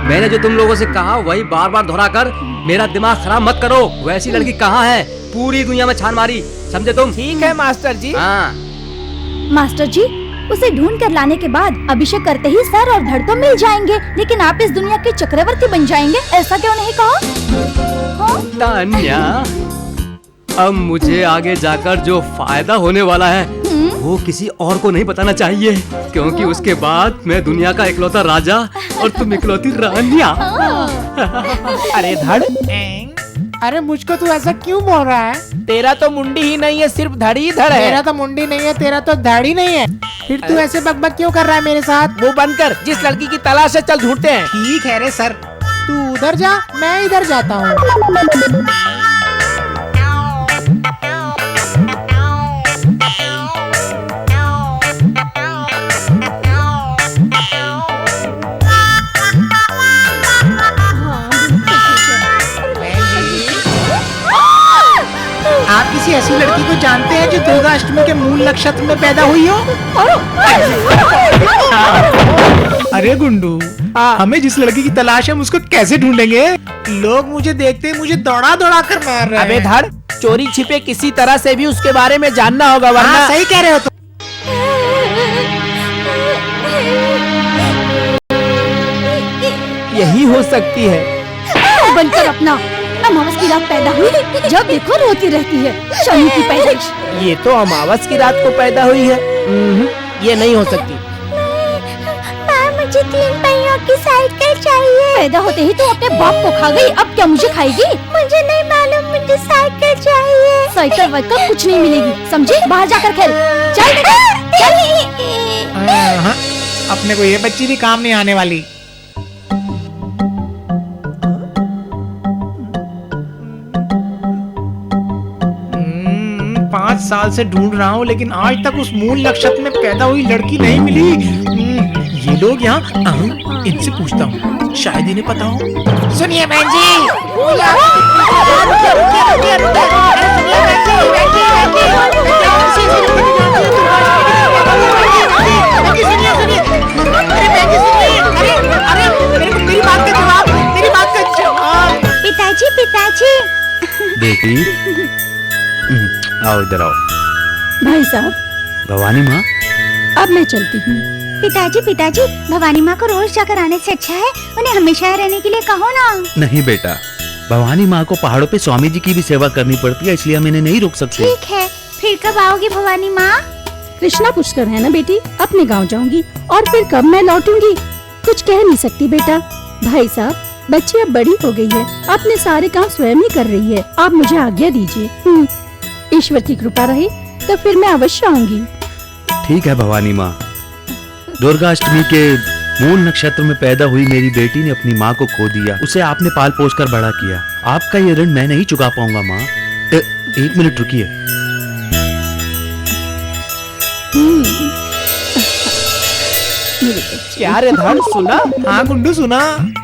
मैंने जो तुम लोगों से कहा वही बार बार दोहरा कर मेरा दिमाग खराब मत करो। वैसी लड़की कहाँ है? पूरी दुनिया में छान मारी, समझे तुम? ठीक है मास्टर जी। हाँ मास्टर जी, उसे ढूंढ कर लाने के बाद अभिषेक करते ही सर और धड़ तो मिल जाएंगे, लेकिन आप इस दुनिया के चक्रवर्ती बन जाएंगे, ऐसा क्यों नहीं कहा? हाँ? तान्या, अब मुझे आगे जाकर जो फायदा होने वाला है वो किसी और को नहीं बताना चाहिए, क्योंकि उसके बाद मैं दुनिया का इकलौता राजा और तुम इकलौती रानिया। अरे धड़, अरे मुझको तू ऐसा क्यों बोल रहा है? तेरा तो मुंडी ही नहीं है, सिर्फ धड़ ही धड़ है। तेरा तो मुंडी नहीं है, तेरा तो दाढ़ी नहीं है। फिर तू ऐसे बकबक क्यों कर रहा है मेरे साथ? वो बंद कर, जिस लड़की की तलाश है चल ढूंढते हैं। ठीक है रे सर, तू उधर जा, मैं इधर जाता हूँ। आप किसी ऐसी लड़की को जानते हैं जो दुर्गा अष्टमी के मूल नक्षत्र में पैदा हुई हो? अरे गुंडू, हमें जिस लड़की की तलाश है हम उसको कैसे ढूंढेंगे? लोग मुझे देखते ही मुझे दौड़ा दौड़ा कर मार रहे हैं। अबे धड़, चोरी छिपे किसी तरह से भी उसके बारे में जानना होगा, वरना। हाँ, सही कह रहे हो तुम। यही हो सकती है। बनकर अपना अमावस की रात पैदा हुई, जब देखो रोती रहती है, शनि की पैदाइश। ये तो अमावस की रात को पैदा हुई है। ये नहीं हो सकती। मुझे 3 पहियों की साइकिल चाहिए। पैदा होते ही तो अपने बाप को खा गई, अब क्या मुझे खाएगी? मुझे नहीं मालूम, मुझे साइकिल चाहिए। साइकिल वाइकिल कुछ नहीं मिलेगी, समझी? बाहर जाकर खेल। चल हाँ, अपने को ये बच्ची भी काम नहीं आने वाली। 5 साल से ढूंढ रहा हूँ, लेकिन आज तक उस मूल नक्षत्र में पैदा हुई लड़की नहीं मिली। ये लोग यहाँ, इनसे पूछता हूँ, शायद इन्हें पता हो। सुनिए बहन जी, मेरी बात का जवाब। पिताजी, पिताजी। बेटी, आओ इधर आओ। भाई साहब। भवानी माँ, अब मैं चलती हूँ। पिताजी, पिताजी, भवानी माँ को रोज जाकर आने से अच्छा है उन्हें हमेशा रहने के लिए कहो ना। नहीं बेटा, भवानी माँ को पहाड़ों पे स्वामी जी की भी सेवा करनी पड़ती है, इसलिए हम इन्हें नहीं रोक सकते। ठीक है, फिर कब आओगी भवानी माँ? कृष्णा पुष्कर है ना बेटी, अपने गांव जाऊंगी और फिर कब मैं लौटूंगी कुछ कह नहीं सकती बेटा। भाई साहब, बच्ची अब बड़ी हो गई है, अपने सारे काम स्वयं ही कर रही है, आप मुझे आज्ञा दीजिए। ईश्वर की कृपा रही तो फिर मैं अवश्य आऊंगी। ठीक है भवानी माँ। दुर्गा अष्टमी के मूल नक्षत्र में पैदा हुई मेरी बेटी ने अपनी माँ को खो दिया, उसे आपने पाल पोस कर बड़ा किया। आपका ये ऋण मैं नहीं चुका पाऊंगा माँ। 1 मिनट रुकिए। क्या रे धड़, सुना? हाँ गुंडू, सुना।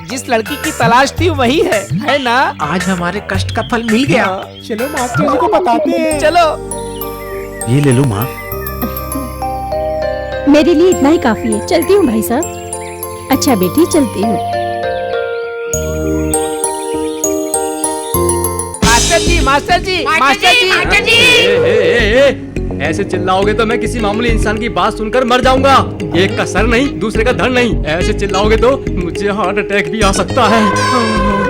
जिस लड़की की तलाश थी वही है ना? आज हमारे कष्ट का फल मिल गया। चलो मास्टर जी को बताते हैं। चलो। ये ले लो माँ। मेरे लिए इतना ही काफी है, चलती हूँ भाई साहब। अच्छा बेटी, चलती हूँ। मास्टर जी, मास्टर जी, मास्टर जी, मास्टर जी। ऐसे चिल्लाओगे तो मैं किसी मामूली इंसान की बात सुनकर मर जाऊंगा। एक का सर नहीं, दूसरे का धड़ नहीं। ऐसे चिल्लाओगे तो मुझे हार्ट अटैक भी आ सकता है।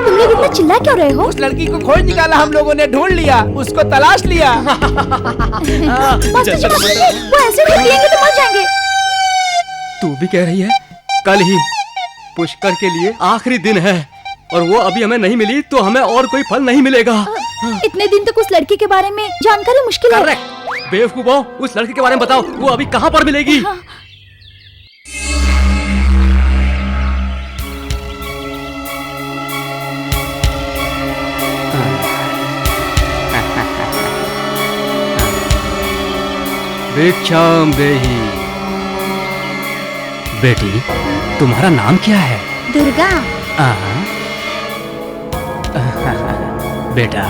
तुम लोग इतना चिल्ला क्यों रहे हो? उस लड़की को खोज निकाला हम लोगों ने, ढूंढ लिया, उसको तलाश लिया। मास्टर जी, वो ऐसे नहीं पिएंगे तो मर जाएंगे। तू भी कह रही है? कल ही पुष्कर के लिए आखिरी दिन है और वो अभी हमें नहीं मिली तो हमें और कोई फल नहीं मिलेगा। इतने दिन तक उस लड़की के बारे में जानकारी मुश्किल है। बेवकूफो, उस लड़की के बारे में बताओ, वो अभी कहाँ पर मिलेगी? भिक्षाम देहि। बेटी, तुम्हारा नाम क्या है? दुर्गा। बेटा,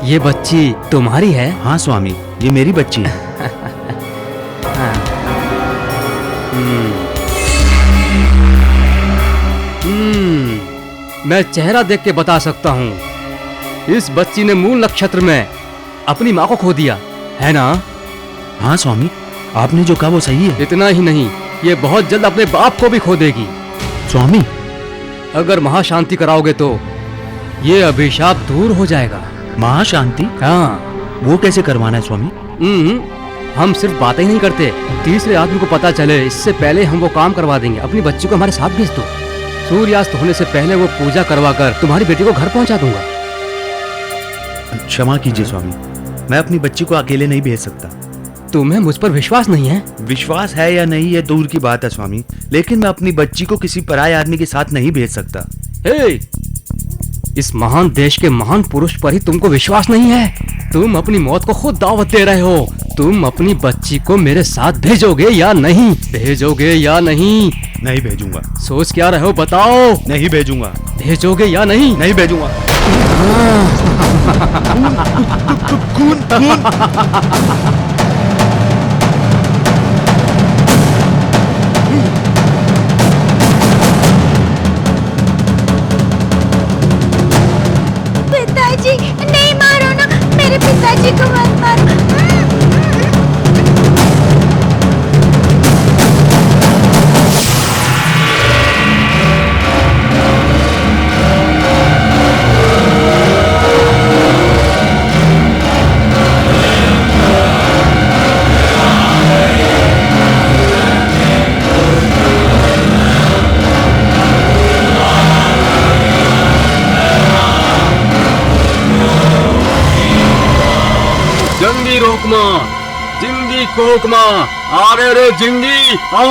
ये बच्ची तुम्हारी है? हाँ स्वामी, ये मेरी बच्ची है। मैं चेहरा देख के बता सकता हूँ, इस बच्ची ने मूल नक्षत्र में अपनी माँ को खो दिया है ना? हाँ स्वामी, आपने जो कहा वो सही है। इतना ही नहीं, ये बहुत जल्द अपने बाप को भी खो देगी। स्वामी, अगर महाशांति कराओगे तो ये अभिशाप दूर हो जाएगा। महाशांति? हाँ। वो कैसे करवाना है स्वामी? हम सिर्फ बातें ही नहीं करते, तीसरे आदमी को पता चले इससे पहले हम वो काम करवा देंगे। अपनी बच्ची को हमारे साथ भेज दो। सूर्यास्त होने से पहले वो पूजा करवा कर तुम्हारी बेटी को घर पहुंचा दूंगा। क्षमा कीजिए स्वामी, मैं अपनी बच्ची को अकेले नहीं भेज सकता। तुम्हें मुझ पर विश्वास नहीं है? विश्वास है या नहीं ये दूर की बात है स्वामी, लेकिन मैं अपनी बच्ची को किसी पराये आदमी के साथ नहीं भेज सकता। हे, इस महान देश के महान पुरुष पर ही तुमको विश्वास नहीं है? तुम अपनी मौत को खुद दावत दे रहे हो। तुम अपनी बच्ची को मेरे साथ भेजोगे या नहीं? भेजोगे या नहीं? नहीं भेजूंगा। सोच क्या रहे हो, बताओ। नहीं भेजूंगा। भेजोगे या नहीं? नहीं भेजूंगा। पिताजी, नहीं मारो ना, मेरे पिताजी को मत मारो। जंगी रोकमा, जिंगी कोकमा, आ रे रे जिंगी आ।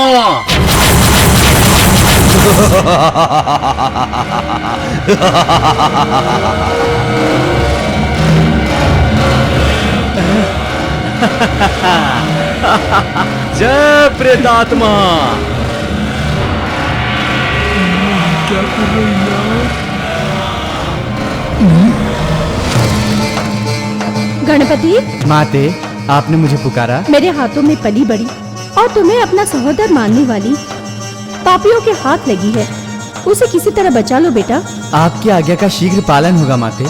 जय प्रेतात्मा। क्या कर रही है? गणपति, माते, आपने मुझे पुकारा? मेरे हाथों में पली बड़ी और तुम्हें अपना सहोदर मानने वाली पापियों के हाथ लगी है। उसे किसी तरह बचा लो बेटा। आपकी आज्ञा का शीघ्र पालन होगा माते।